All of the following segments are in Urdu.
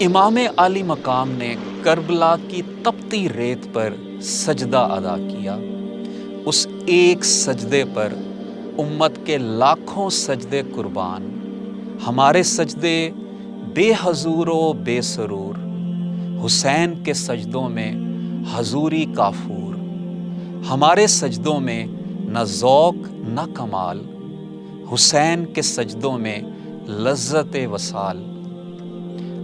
امام عالی مقام نے کربلا کی تپتی ریت پر سجدہ ادا کیا۔ اس ایک سجدے پر امت کے لاکھوں سجدے قربان۔ ہمارے سجدے بے حضور و بے سرور، حسین کے سجدوں میں حضوری کافور۔ ہمارے سجدوں میں نہ ذوق نہ کمال، حسین کے سجدوں میں لذت وصال۔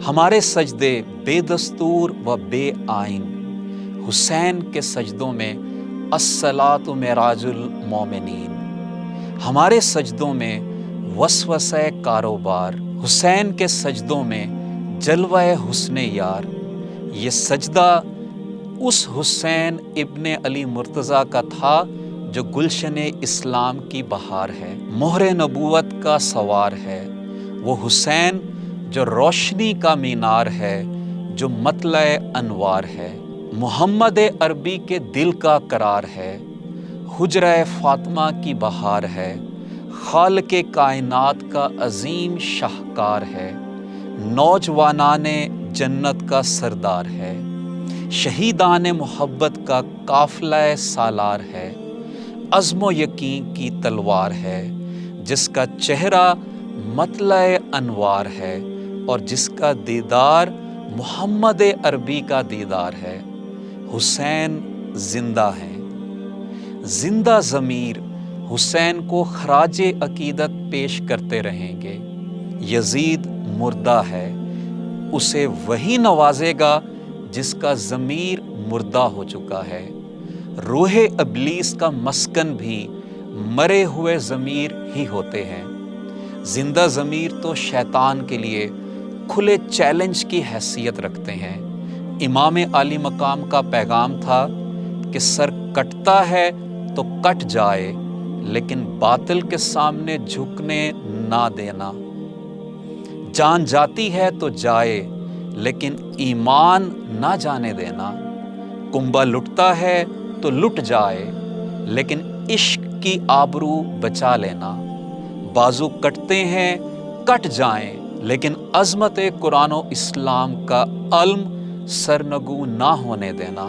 ہمارے سجدے بے دستور و بے آئین، حسین کے سجدوں میں الصلاۃ معراج المومنین۔ ہمارے سجدوں میں وسوسہ کاروبار، حسین کے سجدوں میں جلوہ حسن یار۔ یہ سجدہ اس حسین ابن علی مرتضیٰ کا تھا جو گلشن اسلام کی بہار ہے، مہر نبوت کا سوار ہے۔ وہ حسین جو روشنی کا مینار ہے، جو مطلع انوار ہے، محمد عربی کے دل کا قرار ہے، حجرہ فاطمہ کی بہار ہے، خالق کائنات کا عظیم شاہکار ہے، نوجوانان جنت کا سردار ہے، شہیدان محبت کا قافلہ سالار ہے، عزم و یقین کی تلوار ہے، جس کا چہرہ مطلع انوار ہے اور جس کا دیدار محمد عربی کا دیدار ہے۔ حسین زندہ ہیں، زندہ ضمیر حسین کو خراج عقیدت پیش کرتے رہیں گے۔ یزید مردہ ہے، اسے وہی نوازے گا جس کا ضمیر مردہ ہو چکا ہے۔ روح ابلیس کا مسکن بھی مرے ہوئے ضمیر ہی ہوتے ہیں۔ زندہ ضمیر تو شیطان کے لیے کھلے چیلنج کی حیثیت رکھتے ہیں۔ امام عالی مقام کا پیغام تھا کہ سر کٹتا ہے تو کٹ جائے، لیکن باطل کے سامنے جھکنے نہ دینا۔ جان جاتی ہے تو جائے، لیکن ایمان نہ جانے دینا۔ کنبہ لٹتا ہے تو لٹ جائے، لیکن عشق کی آبرو بچا لینا۔ بازو کٹتے ہیں کٹ جائیں، لیکن عظمت قرآن و اسلام کا علم سرنگوں نہ ہونے دینا۔